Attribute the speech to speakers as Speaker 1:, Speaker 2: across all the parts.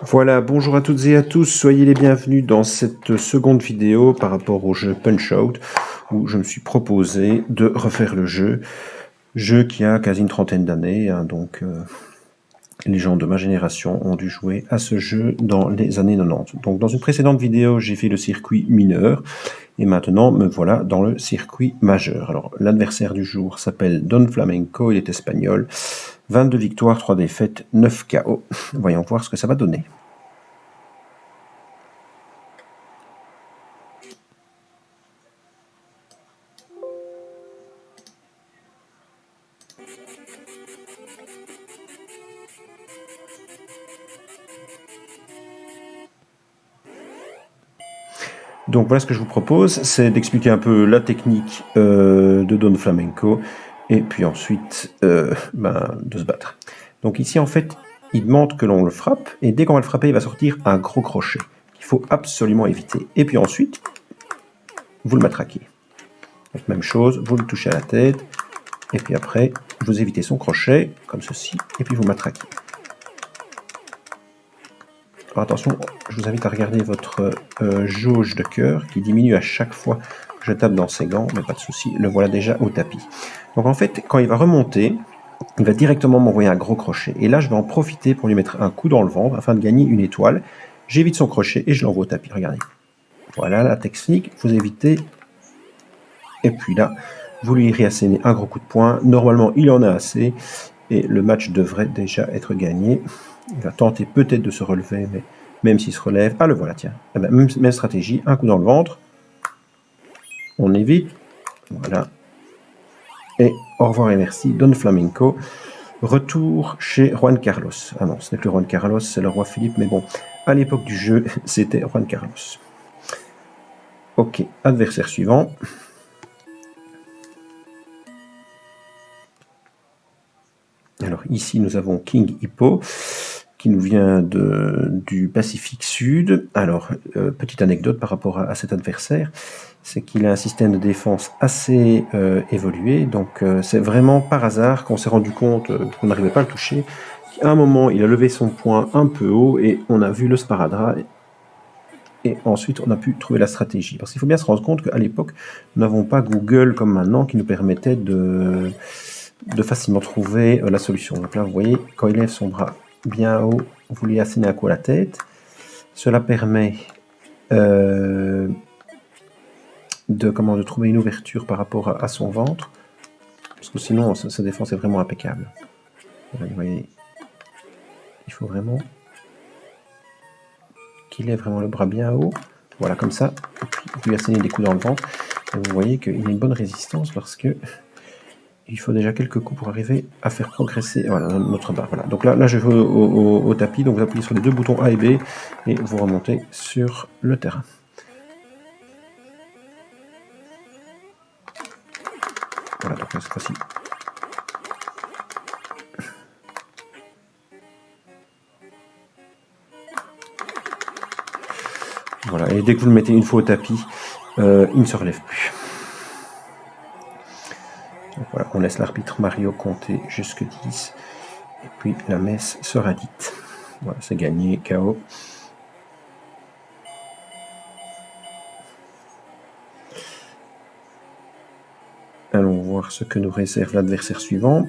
Speaker 1: Voilà, bonjour à toutes et à tous, soyez les bienvenus dans cette seconde vidéo par rapport au jeu Punch-Out, où je me suis proposé de refaire le jeu qui a quasi une trentaine d'années, hein, donc les gens de ma génération ont dû jouer à ce jeu dans les années 90. Donc dans une précédente vidéo, j'ai fait le circuit mineur, et maintenant me voilà dans le circuit majeur. Alors l'adversaire du jour s'appelle Don Flamenco, il est espagnol, 22 victoires, 3 défaites, 9 KO. Voyons voir ce que ça va donner. Donc voilà ce que je vous propose, c'est d'expliquer un peu la technique de Don Flamenco et puis ensuite de se battre. Donc ici en fait, il demande que l'on le frappe et dès qu'on va le frapper, il va sortir un gros crochet qu'il faut absolument éviter. Et puis ensuite, vous le matraquez. Donc même chose, vous le touchez à la tête et puis après, vous évitez son crochet comme ceci et puis vous matraquez. Alors attention, je vous invite à regarder votre jauge de cœur qui diminue à chaque fois que je tape dans ses gants, mais pas de souci, le voilà déjà au tapis. Donc en fait, quand il va remonter, il va directement m'envoyer un gros crochet. Et là, je vais en profiter pour lui mettre un coup dans le ventre afin de gagner une étoile. J'évite son crochet et je l'envoie au tapis, regardez. Voilà la technique, vous évitez. Et puis là, vous lui réassénez un gros coup de poing. Normalement, il en a assez et le match devrait déjà être gagné. Il va tenter peut-être de se relever, mais même s'il se relève... Ah, le voilà, tiens. Eh ben, même stratégie, un coup dans le ventre. On évite. Voilà. Et au revoir et merci, Don Flamenco. Retour chez Juan Carlos. Ah non, ce n'est plus Juan Carlos, c'est le roi Philippe, mais bon, à l'époque du jeu, c'était Juan Carlos. Ok, adversaire suivant. Alors ici, nous avons King Hippo, qui nous vient du Pacifique Sud. Alors, petite anecdote par rapport à cet adversaire, c'est qu'il a un système de défense assez évolué. Donc, c'est vraiment par hasard qu'on s'est rendu compte qu'on n'arrivait pas à le toucher. À un moment, il a levé son poing un peu haut et on a vu le sparadrap. Et ensuite, on a pu trouver la stratégie. Parce qu'il faut bien se rendre compte qu'à l'époque, nous n'avons pas Google comme maintenant qui nous permettait de facilement trouver la solution. Donc là, vous voyez, quand il lève son bras bien haut, vous lui assénez un coup à la tête. Cela permet de trouver une ouverture par rapport à son ventre. Parce que sinon, sa défense est vraiment impeccable. Voilà, vous voyez, il faut vraiment qu'il lève vraiment le bras bien haut. Voilà, comme ça. Et puis, vous lui assénez des coups dans le ventre. Et vous voyez qu'il a une bonne résistance parce que il faut déjà quelques coups pour arriver à faire progresser voilà, notre barre. Voilà. Donc là je vais au tapis, donc vous appuyez sur les deux boutons A et B et vous remontez sur le terrain. Voilà, donc là, cette fois-ci. Voilà, et dès que vous le mettez une fois au tapis, il ne se relève plus. Donc voilà, on laisse l'arbitre Mario compter jusque 10. Et puis la messe sera dite. Voilà, c'est gagné, KO. Allons voir ce que nous réserve l'adversaire suivant.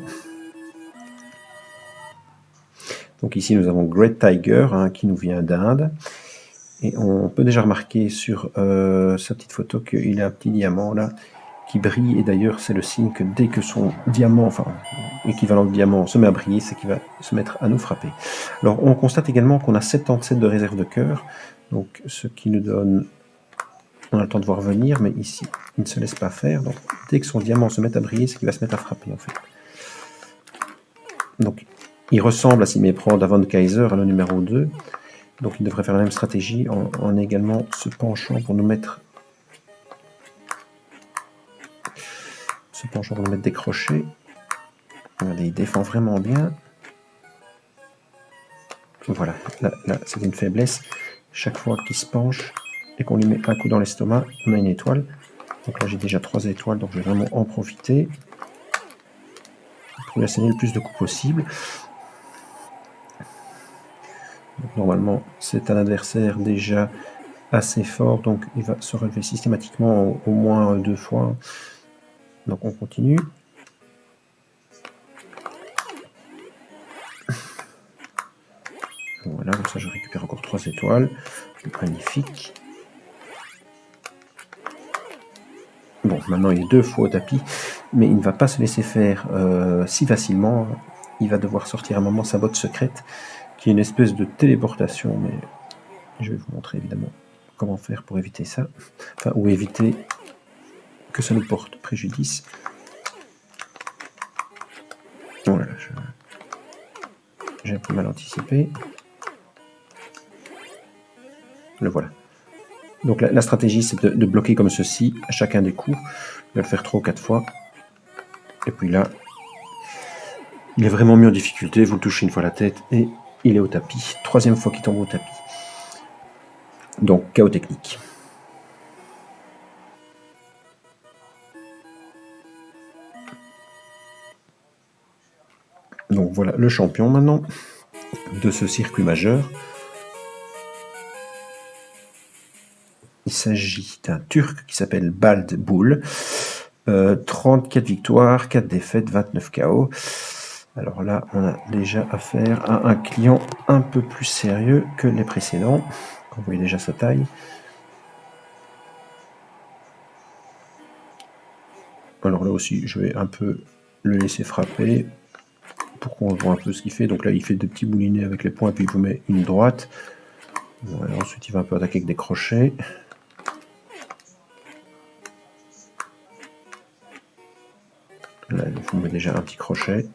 Speaker 1: Donc ici nous avons Great Tiger hein, qui nous vient d'Inde. Et on peut déjà remarquer sur sa petite photo qu'il a un petit diamant là qui brille. Et d'ailleurs c'est le signe que dès que son diamant, enfin équivalent de diamant, se met à briller, c'est qu'il va se mettre à nous frapper. Alors on constate également qu'on a 77 de réserve de cœur. Donc ce qui nous donne... On a le temps de voir venir, mais ici, il ne se laisse pas faire. Donc, dès que son diamant se met à briller, c'est qu'il va se mettre à frapper, en fait. Donc, il ressemble à s'y méprendre à Von Kaiser, à le numéro 2. Donc, il devrait faire la même stratégie en également se penchant pour nous mettre... des crochets. Regardez, il défend vraiment bien. Voilà, là c'est une faiblesse. Chaque fois qu'il se penche et qu'on lui met un coup dans l'estomac, on a une étoile. Donc là, j'ai déjà 3 étoiles, donc je vais vraiment en profiter pour lui asséner le plus de coups possible. Donc, normalement, c'est un adversaire déjà assez fort, donc il va se relever systématiquement au moins 2 fois. Donc on continue. Voilà, comme ça je récupère encore 3 étoiles. Magnifique. Bon, maintenant il est 2 fois au tapis, mais il ne va pas se laisser faire si facilement. Il va devoir sortir à un moment sa botte secrète, qui est une espèce de téléportation, mais je vais vous montrer évidemment comment faire pour éviter ça. Enfin, ou éviter que ça nous porte préjudice. Voilà, j'ai un peu mal anticipé. Le voilà. Donc la stratégie, c'est de bloquer comme ceci à chacun des coups, de le faire 3 ou 4 fois. Et puis là, il est vraiment mis en difficulté, vous le touchez une fois la tête et il est au tapis. 3e fois qu'il tombe au tapis. Donc chaos technique. Donc voilà le champion maintenant de ce circuit majeur. Il s'agit d'un Turc qui s'appelle Bald Bull. 34 victoires, 4 défaites, 29 KO. Alors là, on a déjà affaire à un client un peu plus sérieux que les précédents. Vous voyez déjà sa taille. Alors là aussi, je vais un peu le laisser frapper pour qu'on voit un peu ce qu'il fait. Donc là, il fait des petits moulinets avec les poings, puis il vous met une droite. Voilà, ensuite, il va un peu attaquer avec des crochets. Là, il vous met déjà un petit crochet.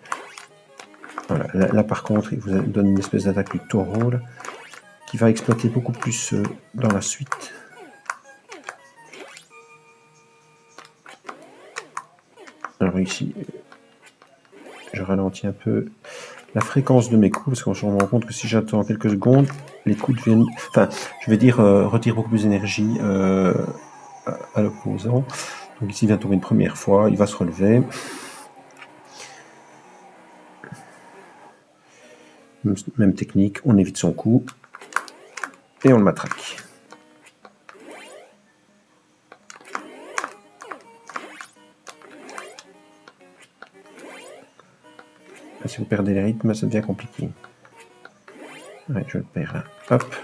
Speaker 1: Voilà, là par contre, il vous donne une espèce d'attaque du taureau là, qui va exploiter beaucoup plus dans la suite. Alors ici, je ralentis un peu la fréquence de mes coups, parce qu'on se rend compte que si j'attends quelques secondes, les coups deviennent... Enfin, je vais dire, retire beaucoup plus d'énergie à l'opposant. Donc ici, il vient tomber une première fois, il va se relever. Même technique, on évite son coup. Et on le matraque. Si vous perdez les rythmes, ça devient compliqué. Ouais, je le perds là. Hop.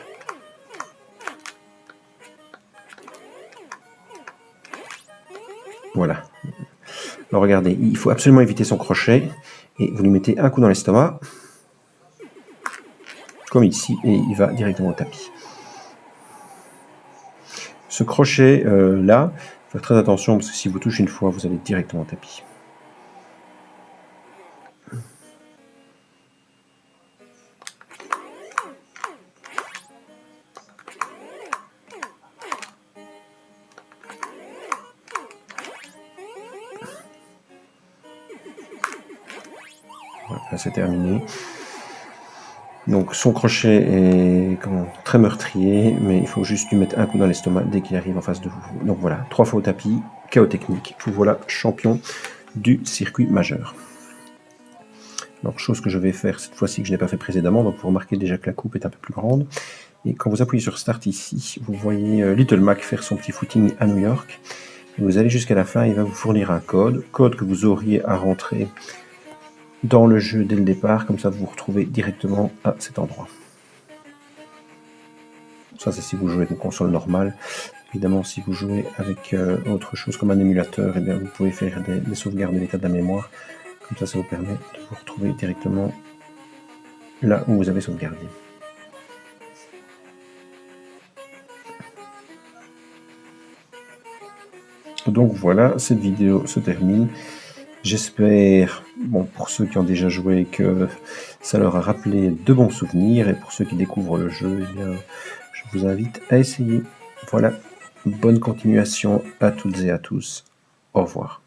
Speaker 1: Voilà. Alors regardez, il faut absolument éviter son crochet. Et vous lui mettez un coup dans l'estomac. Comme ici. Et il va directement au tapis. Ce crochet là, il faut faire très attention parce que si vous touchez une fois, vous allez directement au tapis. Voilà, là c'est terminé. Donc son crochet est très meurtrier, mais il faut juste lui mettre un coup dans l'estomac dès qu'il arrive en face de vous. Donc voilà, 3 fois au tapis, chaos technique. Vous voilà champion du circuit majeur. Alors chose que je vais faire cette fois-ci que je n'ai pas fait précédemment, donc vous remarquez déjà que la coupe est un peu plus grande. Et quand vous appuyez sur Start ici, vous voyez Little Mac faire son petit footing à New York. Et vous allez jusqu'à la fin, il va vous fournir un code que vous auriez à rentrer dans le jeu dès le départ, comme ça vous vous retrouvez directement à cet endroit. Ça c'est si vous jouez avec une console normale. Évidemment, si vous jouez avec autre chose comme un émulateur, eh bien, vous pouvez faire des sauvegardes de l'état de la mémoire. Comme ça, ça vous permet de vous retrouver directement là où vous avez sauvegardé. Donc voilà, cette vidéo se termine. J'espère, bon, pour ceux qui ont déjà joué, que ça leur a rappelé de bons souvenirs. Et pour ceux qui découvrent le jeu, eh bien, je vous invite à essayer. Voilà, bonne continuation à toutes et à tous. Au revoir.